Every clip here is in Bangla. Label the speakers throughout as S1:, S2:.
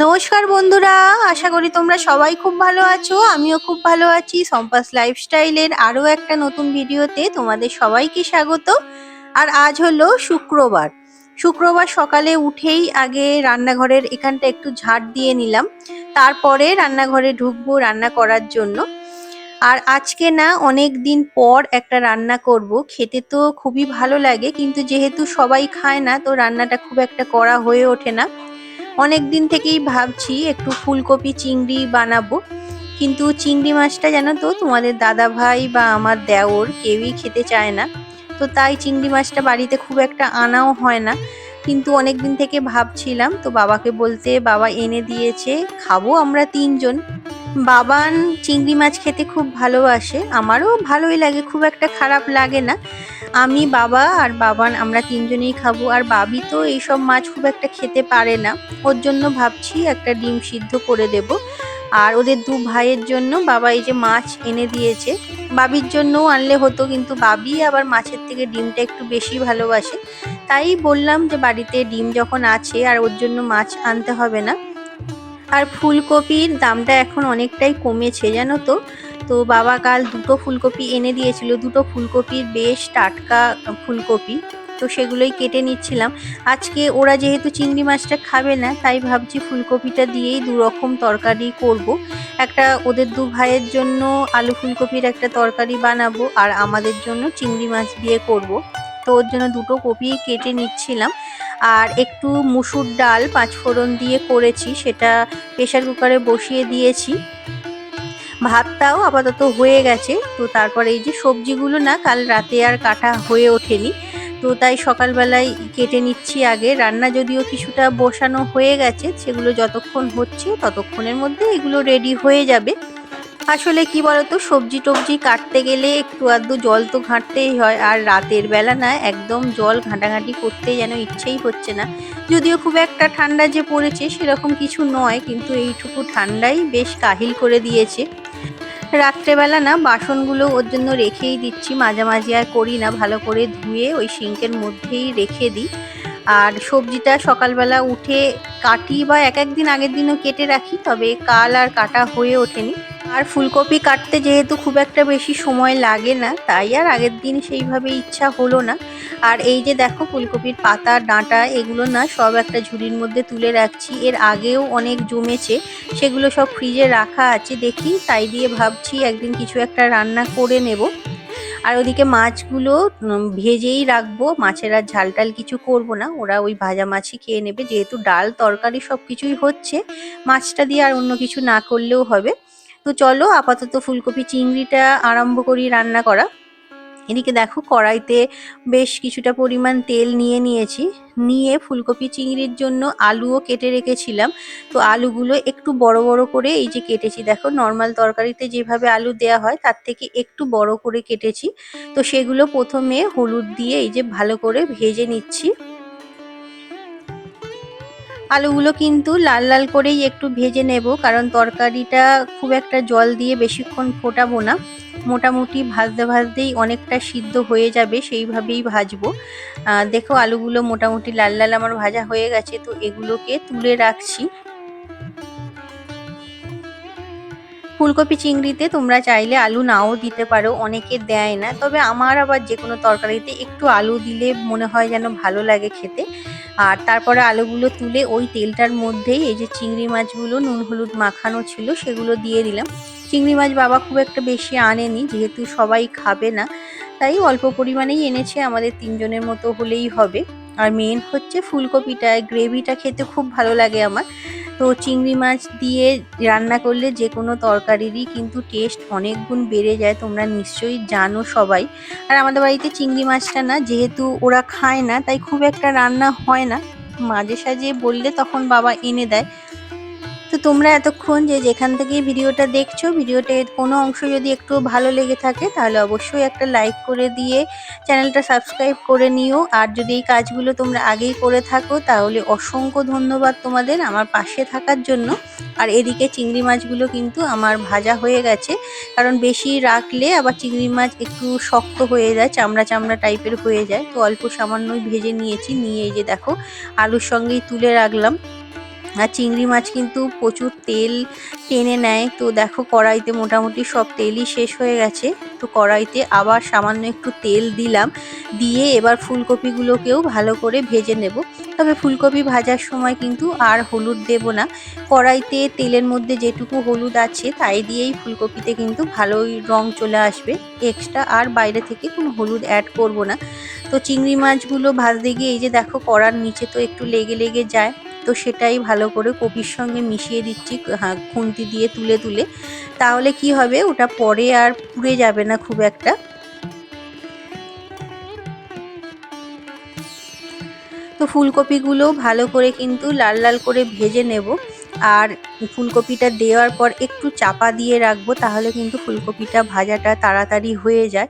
S1: নমস্কার বন্ধুরা, আশা করি তোমরা সবাই খুব ভালো আছো। আমিও খুব ভালো আছি। সম্পাস লাইফস্টাইলের আরও একটা নতুন ভিডিওতে তোমাদের সবাইকে স্বাগত। আর আজ হলো শুক্রবার। শুক্রবার সকালে উঠেই আগে রান্নাঘরের এখানটা একটু ঝাড় দিয়ে নিলাম, তারপরে রান্নাঘরে ঢুকবো রান্না করার জন্য। আর আজকে না অনেক দিন পর একটা রান্না করব। খেতে তো খুবই ভালো লাগে, কিন্তু যেহেতু সবাই খায় না, তো রান্নাটা খুব একটা করা হয়ে ওঠে না। অনেক দিন থেকেই ভাবছি একটু ফুলকপি চিংড়ি বানাবো, কিন্তু চিংড়ি মাছটা জানো তো তোমাদের দাদা ভাই বা আমার দেওর কেউই খেতে চায় না। তো তাই চিংড়ি মাছটা বাড়িতে খুব একটা আনাও হয় না। কিন্তু অনেক দিন থেকে ভাবছিলাম, তো বাবাকে বলতে বাবা এনে দিয়েছে। খাবো আমরা তিনজন। বাবান চিংড়ি মাছ খেতে খুব ভালোবাসে, আমারও ভালোই লাগে, খুব একটা খারাপ লাগে না। আমি, বাবা আর বাবান আমরা তিনজনেই খাবো। আর বাবি তো এইসব মাছ খুব একটা খেতে পারে না, ওর জন্য ভাবছি একটা ডিম সিদ্ধ করে দেব। আর ওদের দু ভাইয়ের জন্য বাবা এই যে মাছ এনে দিয়েছে। বাবির জন্যও আনলে হতো, কিন্তু বাবি আবার মাছের থেকে ডিমটা একটু বেশি ভালোবাসে। তাই বললাম যে বাড়িতে ডিম যখন আছে আর ওর জন্য মাছ আনতে হবে না। আর ফুলকপির দামটা এখন অনেকটাই কমেছে জানো তো। তো বাবা কাল দুটো ফুলকপি এনে দিয়েছিল, দুটো ফুলকপির বেশ টাটকা ফুলকপি। তো সেগুলোই কেটে নিচ্ছিলাম। আজকে ওরা যেহেতু চিংড়ি মাছটা খাবে না, তাই ভাবছি ফুলকপিটা দিয়েই দু রকম তরকারি করব। একটা ওদের দু ভাইয়ের জন্য আলু ফুলকপির একটা তরকারি বানাবো, আর আমাদের জন্য চিংড়ি মাছ দিয়ে করব। তো ওর জন্য দুটো কপি কেটে নিচ্ছিলাম। আর একটু মুসুর ডাল পাঁচফোড়ন দিয়ে করেছি, সেটা প্রেসার কুকারে বসিয়ে দিয়েছি। ভাতটাও আপাতত হয়ে গেছে। তো তারপরে এই যে সবজিগুলো না কাল রাতে আর কাটা হয়ে ওঠেনি, তো তাই সকালবেলায় কেটে নিচ্ছি আগে। রান্না যদিও কিছুটা বসানো হয়ে গেছে, সেগুলো যতক্ষণ হচ্ছে ততক্ষণের মধ্যে এগুলো রেডি হয়ে যাবে। আসলে কি বলতো, সবজি টবজি কাটতে গেলে একটু আধটু জল তো ঘাঁটতেই হয়, আর রাতের বেলা না একদম জল ঘাঁটাঘাঁটি করতে যেন ইচ্ছেই হচ্ছে না। যদিও খুব একটা ঠান্ডা যে পড়েছে সেরকম কিছু নয়, কিন্তু এইটুকু ঠান্ডাই বেশ কাহিল করে দিয়েছে। রাত্রেবেলা না বাসনগুলো ওর জন্য রেখেই দিচ্ছি, মাঝামাঝি আর করি না, ভালো করে ধুয়ে ওই সিঙ্কের মধ্যেই রেখে দিই। আর সবজিটা সকালবেলা উঠে কাটি, বা এক একদিন আগের দিনও কেটে রাখি, তবে কাল আর কাটা হয়ে ওঠেনি। আর ফুলকপি কাটতে যেহেতু খুব একটা বেশি সময় লাগে না, তাই আর আগের দিন সেইভাবে ইচ্ছা হলো না। আর এই যে দেখো ফুলকপির পাতা ডাঁটা এগুলো না সব একটা ঝুড়ির মধ্যে তুলে রাখছি। এর আগেও অনেক জমেছে, সেগুলো সব ফ্রিজে রাখা আছে। দেখি তাই দিয়ে ভাবছি একদিন কিছু একটা রান্না করে নেব। আর ওদিকে মাছগুলো ভেজেই রাখবো, মাছের আর ঝাল টাল কিছু করব না, ওরা ওই ভাজা মাছই খেয়ে নেবে। যেহেতু ডাল তরকারি সব কিছুই হচ্ছে, মাছটা দিয়ে আর অন্য কিছু না করলেও হবে। তো চলো আপাতত ফুলকপি চিংড়িটা আরম্ভ করি রান্না করা। এদিকে দেখো কড়াইতে বেশ কিছুটা পরিমাণ তেল নিয়ে নিয়েছি। নিয়ে ফুলকপি চিংড়ির জন্য আলুও কেটে রেখেছিলাম। তো আলুগুলো একটু বড় বড় করে এই যে কেটেছি, দেখো নর্মাল তরকারিতে যেভাবে আলু দেয়া হয় তার থেকে একটু বড় করে কেটেছি। তো সেগুলো প্রথমে হলুদ দিয়ে এই যে ভালো করে ভেজে নিচ্ছি। আলুগুলো কিন্তু লাল লাল করেই একটু ভেজে নেব, কারণ তরকারিটা খুব একটা জল দিয়ে বেশিক্ষণ ফোটাবো না। মোটামুটি ভাজতে ভাজতেই অনেকটা সিদ্ধ হয়ে যাবে, সেইভাবেই ভাজবো। দেখো আলুগুলো মোটামুটি লাল লাল আমার ভাজা হয়ে গেছে, তো এগুলোকে তুলে রাখছি। ফুলকপি চিংড়িতে তোমরা চাইলে আলু নাও দিতে পারো, অনেকে দেয় না, তবে আমার আবার যে কোনো তরকারিতে একটু আলু দিলে মনে হয় যেন ভালো লাগে খেতে। আর তারপরে আলুগুলো তুলে ওই তেলটার মধ্যেই এই যে চিংড়ি মাছগুলো নুন হলুদ মাখানো ছিল সেগুলো দিয়ে দিলাম। চিংড়ি মাছ বাবা খুব একটা বেশি আনেনি, যেহেতু সবাই খাবে না, তাই অল্প পরিমাণেই এনেছে, আমাদের তিনজনের মতো হলেই হবে। আর মেন হচ্ছে ফুলকপিটা, গ্রেভিটা খেতে খুব ভালো লাগে আমার। তো চিংড়ি মাছ দিয়ে রান্না করলে যে কোনো তরকারিরই কিন্তু টেস্ট অনেক গুণ বেড়ে যায়, তোমরা নিশ্চয়ই জানো সবাই। আর আমাদের বাড়িতে চিংড়ি মাছটা না যেহেতু ওরা খায় না, তাই খুব একটা রান্না হয় না। মাঝে সাঝে বললে তখন বাবা এনে দেয়। তো তোমরা এতক্ষণ যে যেখান থেকে ভিডিওটা দেখছো, ভিডিওটার কোনো অংশ যদি একটু ভালো লেগে থাকে তাহলে অবশ্যই একটা লাইক করে দিয়ে চ্যানেলটা সাবস্ক্রাইব করে নিও। আর যদি এই কাজগুলো তোমরা আগেই করে থাকো তাহলে অসংখ্য ধন্যবাদ তোমাদের আমার পাশে থাকার জন্য। আর এদিকে চিংড়ি মাছগুলো কিন্তু আমার ভাজা হয়ে গেছে, কারণ বেশি রাখলে আবার চিংড়ি মাছ একটু শক্ত হয়ে যায়, চামড়া চামড়া টাইপের হয়ে যায়। তো অল্প সামান্যই ভেজে নিয়েছি, নিয়ে এই যে দেখো আলুর সঙ্গেই তুলে রাখলাম। আর চিংড়ি মাছ কিন্তু প্রচুর তেল টেনে নেয়। তো দেখো কড়াইতে মোটামুটি সব তেলই শেষ হয়ে গেছে। তো কড়াইতে আবার সামান্য একটু তেল দিলাম, দিয়ে এবার ফুলকপিগুলোকেও ভালো করে ভেজে নেব। তবে ফুলকপি ভাজার সময় কিন্তু আর হলুদ দেব না। কড়াইতে তেলের মধ্যে যেটুকু হলুদ আছে তাই দিয়েই ফুলকপিতে কিন্তু ভালোই রং চলে আসবে। এক্সট্রা আর বাইরে থেকে কোনো হলুদ অ্যাড করব না। তো চিংড়ি মাছগুলো ভাজতে গিয়ে এই যে দেখো কড়ার নিচে তো একটু লেগে লেগে যায়। তো সেটাই ভালো করে কপির সঙ্গে মিশিয়ে দিচ্ছি, খুন্তি দিয়ে তুলে তুলে। তাহলে কি হবে, ওটা পরে আর পুড়ে যাবে না খুব একটা। তো ফুলকপিগুলো ভালো করে কিন্তু লাল লাল করে ভেজে নেব। আর ফুলকপিটা দেওয়ার পর একটু চাপা দিয়ে রাখবো, তাহলে কিন্তু ফুলকপিটা ভাজাটা তাড়াতাড়ি হয়ে যায়।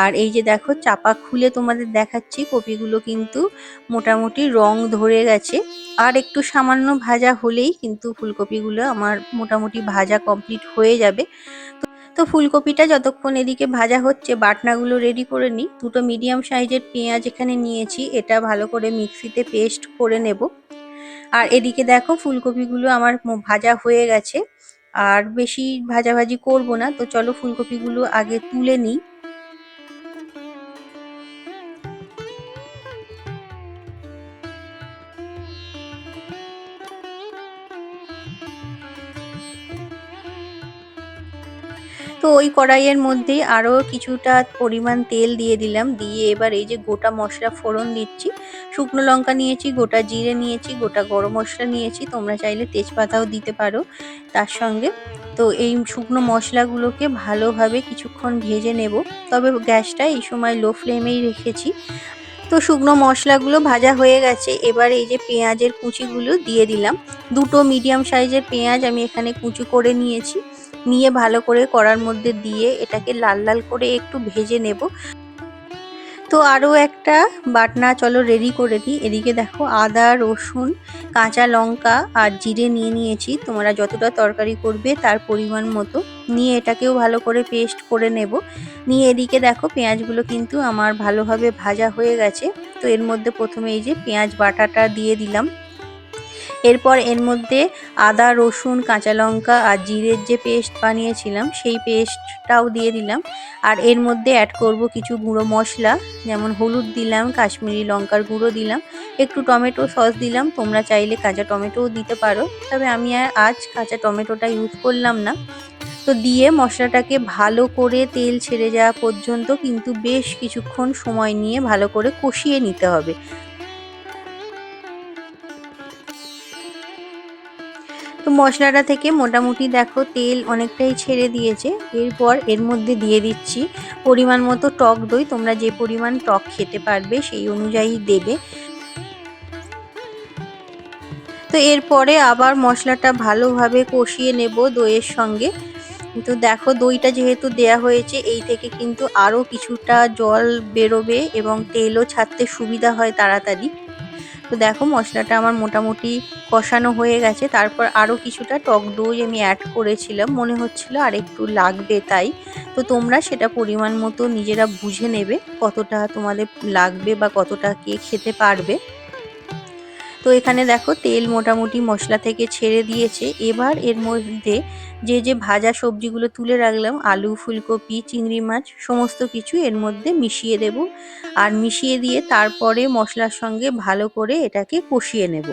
S1: আর এই যে দেখো চাপা খুলে তোমাদের দেখাচ্ছি, কপিগুলো কিন্তু মোটামুটি রং ধরে গেছে। আর একটু সামান্য ভাজা হলেই কিন্তু ফুলকপিগুলো আমার মোটামুটি ভাজা কমপ্লিট হয়ে যাবে। তো ফুলকপিটা যতক্ষণ এদিকে ভাজা হচ্ছে, বাটনাগুলো রেডি করে নিই। দুটো মিডিয়াম সাইজের পেঁয়াজ এখানে নিয়েছি, এটা ভালো করে মিক্সিতে পেস্ট করে নেব। আর এদিকে দেখো ফুলকপিগুলো আমার ভাজা হয়ে গেছে। আর বেশি ভাজাভাজি করব না, তো চলো ফুলকপিগুলো আগে তুলে নিই। তো ওই কড়াইয়ের মধ্যেই আরো কিছুটা পরিমাণ তেল দিয়ে দিলাম, দিয়ে এবার এই যে গোটা মশলা ফোড়ন দিচ্ছি। শুকনো লঙ্কা নিয়েছি, গোটা জিরে নিয়েছি, গোটা গরম মশলা নিয়েছি, তোমরা চাইলে তেজপাতাও দিতে পারো তার সঙ্গে। তো এই শুকনো মশলাগুলোকে ভালোভাবে কিছুক্ষণ ভেজে নেব। তবে গ্যাসটা এই সময় লো ফ্লেমেই রেখেছি। তো শুকনো মশলাগুলো ভাজা হয়ে গেছে, এবার এই যে পেঁয়াজের কুচিগুলো দিয়ে দিলাম। দুটো মিডিয়াম সাইজের পেঁয়াজ আমি এখানে কুচি করে নিয়েছি, নিয়ে ভালো করে কড়ার মধ্যে দিয়ে এটাকে লাল লাল করে একটু ভেজে নেব। তো আরও একটা বাটনা চলো রেডি করে নিই। এদিকে দেখো আদা, রসুন, কাঁচা লঙ্কা আর জিরে নিয়ে নিয়েছি। তোমরা যতটা তরকারি করবে তার পরিমাণ মতো নিয়ে এটাকেও ভালো করে পেস্ট করে নেব। নিয়ে এদিকে দেখো পেঁয়াজগুলো কিন্তু আমার ভালোভাবে ভাজা হয়ে গেছে। তো এর মধ্যে প্রথমে এই যে পেঁয়াজ বাটাটা দিয়ে দিলাম। এরপর এর মধ্যে আদা, রসুন, কাঁচা লঙ্কা আর জিরের যে পেস্ট বানিয়েছিলাম সেই পেস্টটাও দিয়ে দিলাম। আর এর মধ্যে অ্যাড করব কিছু গুঁড়ো মশলা, যেমন হলুদ দিলাম, কাশ্মীরি লঙ্কার গুঁড়ো দিলাম, একটু টমেটো সস দিলাম। তোমরা চাইলে কাঁচা টমেটোও দিতে পারো, তবে আমি আর আজ কাঁচা টমেটোটা ইউজ করলাম না। তো দিয়ে মশলাটাকে ভালো করে তেল ছেড়ে যাওয়া পর্যন্ত কিন্তু বেশ কিছুক্ষণ সময় নিয়ে ভালো করে কষিয়ে নিতে হবে। তো মশলাটা থেকে মোটামুটি দেখো তেল অনেকটাই ছেড়ে দিয়েছে। এরপর এর মধ্যে দিয়ে দিচ্ছি পরিমাণ মতো টক দই। তোমরা যে পরিমাণ টক খেতে পারবে সেই অনুযায়ী দেবে। তো এরপরে আবার মশলাটা ভালোভাবে কষিয়ে নেব দইয়ের সঙ্গে। তো দেখো দইটা যেহেতু দেয়া হয়েছে, এই থেকে কিন্তু আরো কিছুটা জল বেরোবে এবং তেলও ছাড়তে সুবিধা হয় তাড়াতাড়ি। তো দেখো মশলাটা আমার মোটামুটি কষানো হয়ে গেছে। তারপর আরো কিছুটা টক দই আমি অ্যাড করেছিলাম, মনে হচ্ছিল আর একটু লাগবে তাই। তো তোমরা সেটা পরিমাণ মতো নিজেরা বুঝে নেবে কতটা তোমাদের লাগবে বা কতটা কে খেতে পারবে। তো এখানে দেখো তেল মোটামুটি মশলা থেকে ছেড়ে দিয়েছে। এবার এর মধ্যে যে যে ভাজা সবজিগুলো তুলে রাখলাম, আলু, ফুলকপি, চিংড়ি মাছ সমস্ত কিছু এর মধ্যে মিশিয়ে দেব। আর মিশিয়ে দিয়ে তারপরে মশলার সঙ্গে ভালো করে এটাকে কষিয়ে নেব।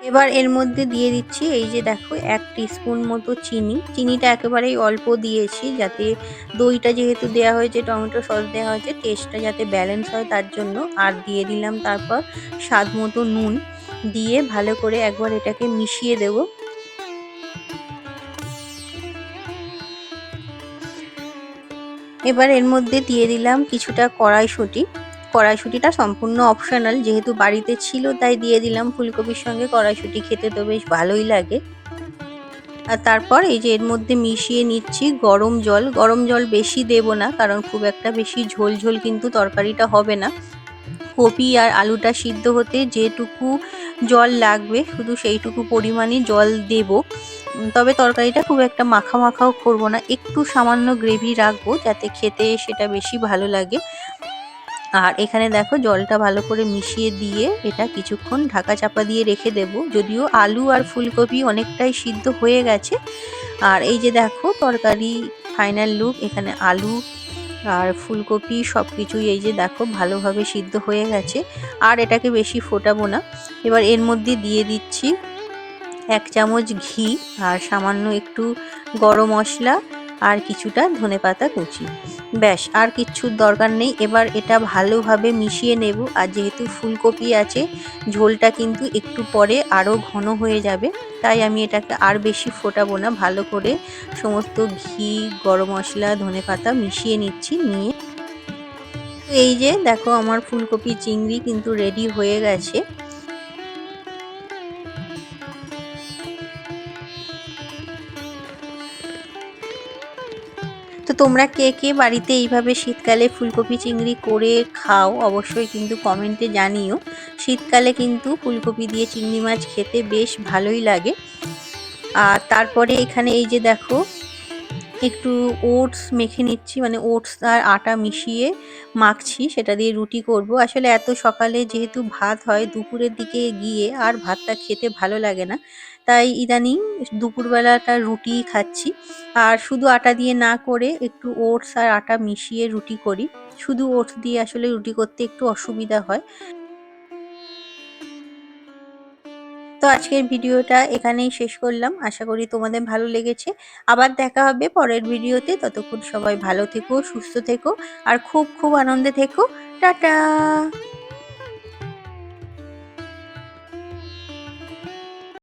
S1: এবার এর মধ্যে দিয়ে দিচ্ছি এই যে দেখো 1 টিস্পুন মতো চিনি। চিনিটা একেবারেই অল্প দিয়েছি, যাতে দইটা যেহেতু দেওয়া হয়েছে, টমেটো সস দেওয়া হয়েছে, টেস্টটা যাতে ব্যালেন্স হয় তার জন্য। আর দিয়ে দিলাম তারপর স্বাদ মতো নুন, দিয়ে ভালো করে একবার এটাকে মিশিয়ে দেবো। এবার এর মধ্যে দিয়ে দিলাম কিছুটা কড়াইশুঁটি। কড়াইশুঁটিটা সম্পূর্ণ অপশনাল, যেহেতু বাড়িতে ছিল তাই দিয়ে দিলাম। ফুলকপির সঙ্গে কড়াইশুঁটি খেতে তো বেশ ভালোই লাগে। আর তারপর এই যে এর মধ্যে মিশিয়ে নিচ্ছি গরম জল। গরম জল বেশি দেব না, কারণ খুব একটা বেশি ঝোল ঝোল কিন্তু তরকারিটা হবে না। কপি আর আলুটা সিদ্ধ হতে যেটুকু জল লাগবে শুধু সেইটুকু পরিমাণই জল দেব। তবে তরকারিটা খুব একটা মাখা মাখাও করব না, একটু সামান্য গ্রেভি রাখবো যাতে খেতে সেটা বেশি ভালো লাগে। আর এখানে দেখো জলটা ভালো করে মিশিয়ে দিয়ে এটা কিছুক্ষণ ঢাকা চাপা দিয়ে রেখে দেব। যদিও আলু আর ফুলকপি অনেকটাই সিদ্ধ হয়ে গেছে। আর এই যে দেখো তরকারি ফাইনাল লুক, এখানে আলু আর ফুলকপি সবকিছুই এই যে দেখো ভালোভাবে সিদ্ধ হয়ে গেছে। আর এটাকে বেশি ফোটাবো না। এবার এর মধ্যে দিয়ে দিচ্ছি 1 চামচ ঘি আর সামান্য একটু গরম মশলা আর কিছুটা ধনেপাতা কুচি। ব্যাস, আর কিচ্ছুর দরকার নেই। এবার এটা ভালোভাবে মিশিয়ে নেব। আর যেহেতু ফুলকপি আছে, ঝোলটা কিন্তু একটু পরে আরও ঘন হয়ে যাবে, তাই আমি এটাকে আর বেশি ফোটাবো না। ভালো করে সমস্ত ঘি, গরম মশলা, ধনেপাতা মিশিয়ে নিচ্ছি। নিয়ে এই যে দেখো আমার ফুলকপি চিংড়ি কিন্তু রেডি হয়ে গেছে। তো তোমরা কে কে বাড়িতে এইভাবে শীতকালে ফুলকপি চিংড়ি করে খাও অবশ্যই কিন্তু কমেন্টে জানিও। শীতকালে কিন্তু ফুলকপি দিয়ে চিংড়ি মাছ খেতে বেশ ভালোই লাগে। আর তারপরে এখানে এই যে দেখো একটু ওটস মেখে নিচ্ছি, মানে ওটস আর আটা মিশিয়ে মাখছি, সেটা দিয়ে রুটি করব। আসলে এত সকালে যেহেতু ভাত হয়, দুপুরের দিকে গিয়ে আর ভাতটা খেতে ভালো লাগে না, তাই ইদানিং দুপুরবেলাটা রুটি খাচ্ছি। আর শুধু আটা দিয়ে না করে একটু ওটস আর আটা মিশিয়ে রুটি করি। শুধু ওটস দিয়ে আসলে রুটি করতে একটু অসুবিধা হয়। তো আজকের ভিডিওটা এখানেই শেষ করলাম। আশা করি তোমাদের ভালো লেগেছে। আবার দেখা হবে পরের ভিডিওতে। ততক্ষণ সবাই ভালো থেকো, সুস্থ থেকো আর খুব খুব আনন্দে থেকো। টাটা।